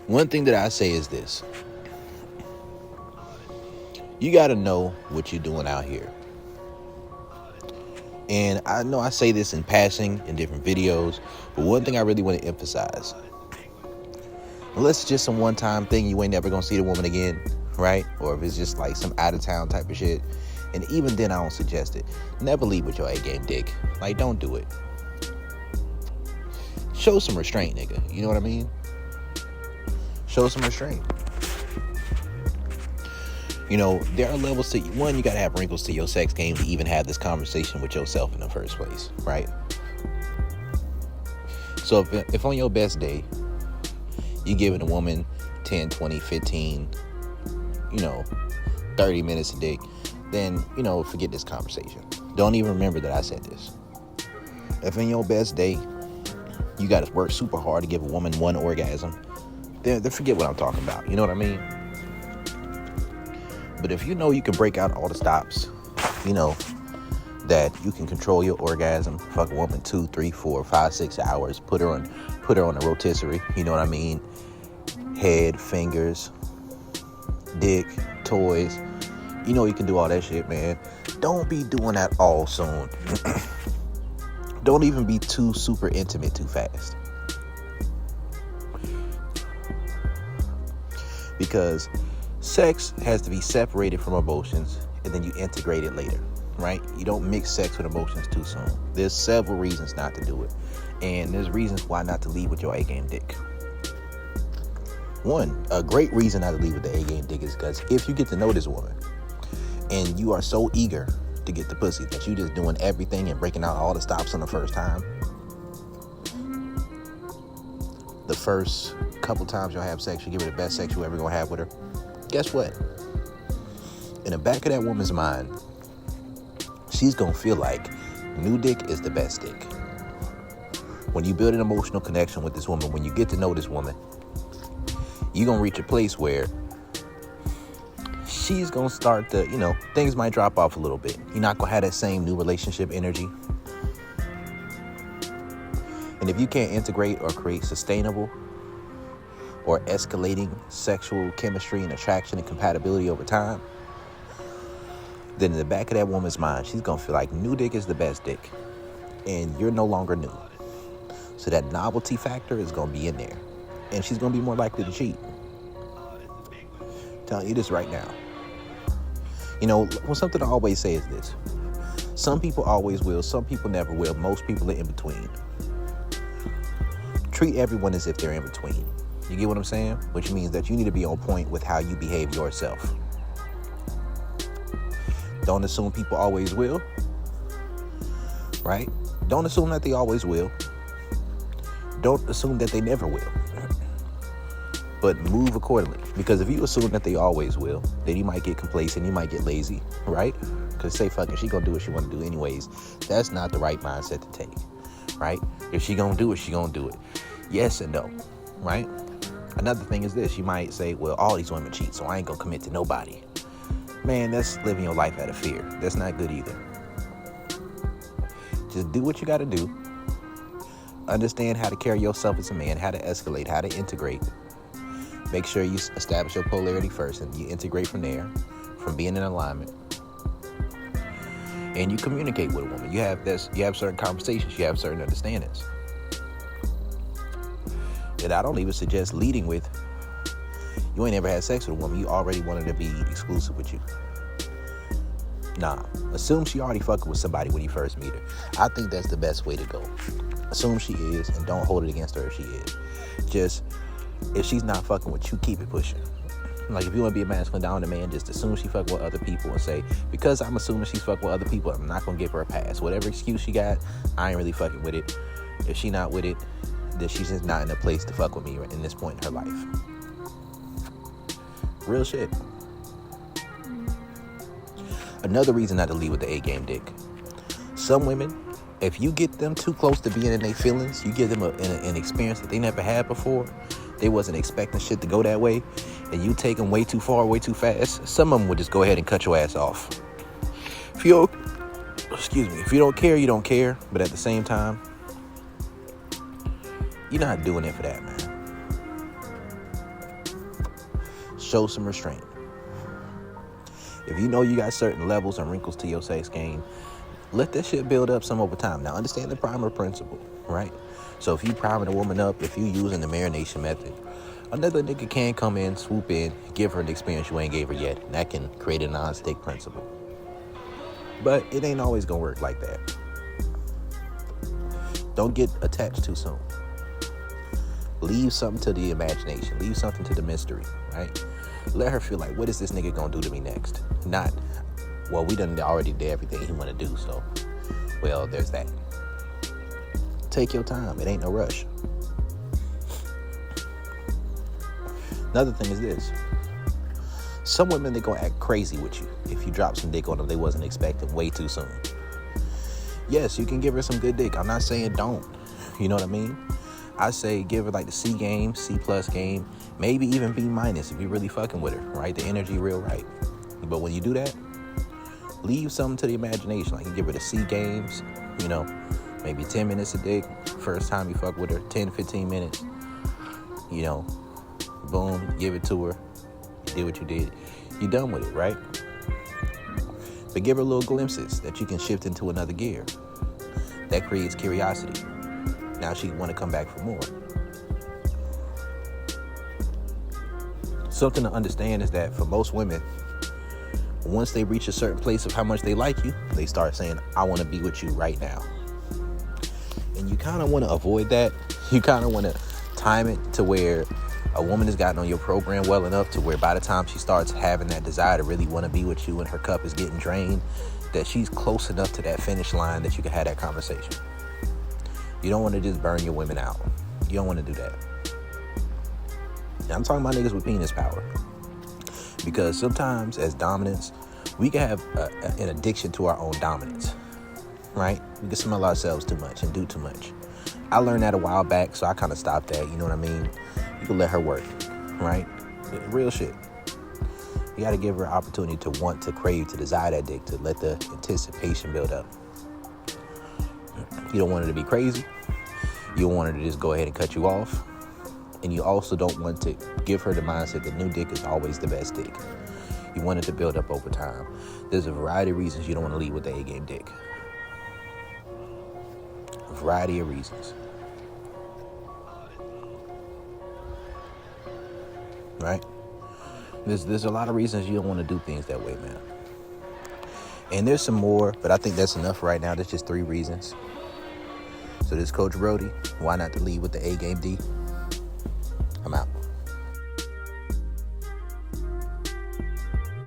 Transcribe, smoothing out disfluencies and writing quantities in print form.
One thing that I say is this. You got to know what you're doing out here. And I know I say this in passing in different videos, but one thing I really want to emphasize. Unless it's just some one-time thing, you ain't never going to see the woman again, right? Or if it's just like some out-of-town type of shit. And even then, I don't suggest it. Never leave with your A-game dick. Like, don't do it. Show some restraint, nigga. You know what I mean? Show some restraint. You know, there are levels to, one, you got to have wrinkles to your sex game to even have this conversation with yourself in the first place, right? So if on your best day, you're giving a woman 10, 20, 15, 30 minutes a day, then, forget this conversation. Don't even remember that I said this. If in your best day, you got to work super hard to give a woman one orgasm, then forget what I'm talking about. You know what I mean? But if you know you can break out all the stops, that you can control your orgasm, fuck a woman 2, 3, 4, 5, 6 hours, put her on a rotisserie, you know what I mean? Head, fingers, dick, toys. You know you can do all that shit, man. Don't be doing that all soon. Don't even be too super intimate too fast. Because sex has to be separated from emotions, and then you integrate it later, right? You don't mix sex with emotions too soon. There's several reasons not to do it. And there's reasons why not to leave with your A-game dick. One, a great reason not to leave with the A-game dick is because if you get to know this woman, and you are so eager to get the pussy that you just doing everything and breaking out all the stops on the first time, the first couple times y'all have sex, you give her the best sex you ever gonna have with her. Guess what? In the back of that woman's mind, she's gonna feel like new dick is the best dick. When you build an emotional connection with this woman, when you get to know this woman, you're gonna reach a place where she's gonna start to, things might drop off a little bit. You're not gonna have that same new relationship energy. And if you can't integrate or create sustainable or escalating sexual chemistry and attraction and compatibility over time, then in the back of that woman's mind, she's gonna feel like new dick is the best dick, and you're no longer new. So that novelty factor is gonna be in there, and she's gonna be more likely to cheat. I'm telling you this right now. Something I always say is this: some people always will, some people never will. Most people are in between. Treat everyone as if they're in between. You get what I'm saying? Which means that you need to be on point with how you behave yourself. Don't assume people always will, right? Don't assume that they always will. Don't assume that they never will. But move accordingly. Because if you assume that they always will, then you might get complacent, you might get lazy, right? Because say fucking she gonna do what she wanna do anyways. That's not the right mindset to take, right? If she gonna do it, she gonna do it. Yes and no, right? Another thing is this: you might say, well, all these women cheat, so I ain't gonna commit to nobody. Man, that's living your life out of fear. That's not good either. Just do what you gotta do. Understand how to carry yourself as a man, how to escalate, how to integrate. Make sure you establish your polarity first and you integrate from there, from being in alignment. And you communicate with a woman. You have certain conversations, you have certain understandings. And I don't even suggest leading with, you ain't ever had sex with a woman, you already wanted to be exclusive with you. Nah, assume she already fucking with somebody when you first meet her. I think that's the best way to go. Assume she is, and don't hold it against her if she is. Just, if she's not fucking with you, keep it pushing. Like, if you want to be a masculine dominant man, just assume she fucking with other people and say, because I'm assuming she's fucking with other people, I'm not going to give her a pass. Whatever excuse she got, I ain't really fucking with it. If she not with it, then she's just not in a place to fuck with me in this point in her life. Real shit. Another reason not to leave with the A-game dick. Some women, if you get them too close to being in their feelings, you give them an experience that they never had before, they wasn't expecting shit to go that way, and you take them way too far, way too fast, some of them would just go ahead and cut your ass off. If you don't care, you don't care, but at the same time, you're not doing it for that, man. show some restraint. If you know you got certain levels and wrinkles to your sex game, let that shit build up some over time. Now, understand the primer principle, right? So if you priming a woman up, if you using the marination method, another nigga can come in, swoop in, give her an experience you ain't gave her yet. And that can create a non-stick principle. But it ain't always gonna work like that. Don't get attached too soon. Leave something to the imagination. Leave something to the mystery, right? Let her feel like, what is this nigga gonna do to me next? Not, well, we done already did everything he wanna do, so, well, there's that. Take your time. It ain't no rush. Another thing is this. Some women, they gonna act crazy with you if you drop some dick on them they wasn't expecting way too soon. Yes, you can give her some good dick. I'm not saying don't. You know what I mean? I say give her like the C game, C+ game, maybe even B- if you're really fucking with her, right? The energy real right. But when you do that, leave something to the imagination. Like you give her the C games, you know, maybe 10 minutes a dick. First time you fuck with her, 10, 15 minutes. You know, boom, give it to her. You did what you did. You done with it, right? But give her little glimpses that you can shift into another gear. That creates curiosity. Now she want to come back for more. Something to understand is that for most women, once they reach a certain place of how much they like you, they start saying, I want to be with you right now. And you kind of want to avoid that. You kind of want to time it to where a woman has gotten on your program well enough to where by the time she starts having that desire to really want to be with you and her cup is getting drained, that she's close enough to that finish line that you can have that conversation. You don't want to just burn your women out. You don't want to do that. I'm talking about niggas with penis power. Because sometimes as dominants, we can have an addiction to our own dominance, right? We can smell ourselves too much and do too much. I learned that a while back, so I kind of stopped that, you know what I mean? You can let her work, right? Real shit. You got to give her an opportunity to want, to crave, to desire that dick, to let the anticipation build up. You don't want her to be crazy. You don't want her to just go ahead and cut you off. And you also don't want to give her the mindset that new dick is always the best dick. You want it to build up over time. There's a variety of reasons you don't want to leave with the A-game dick. A variety of reasons. Right? There's a lot of reasons you don't want to do things that way, man. And there's some more, but I think that's enough right now. That's just 3 reasons. So this Coach Brody, why not to lead with the A-game D?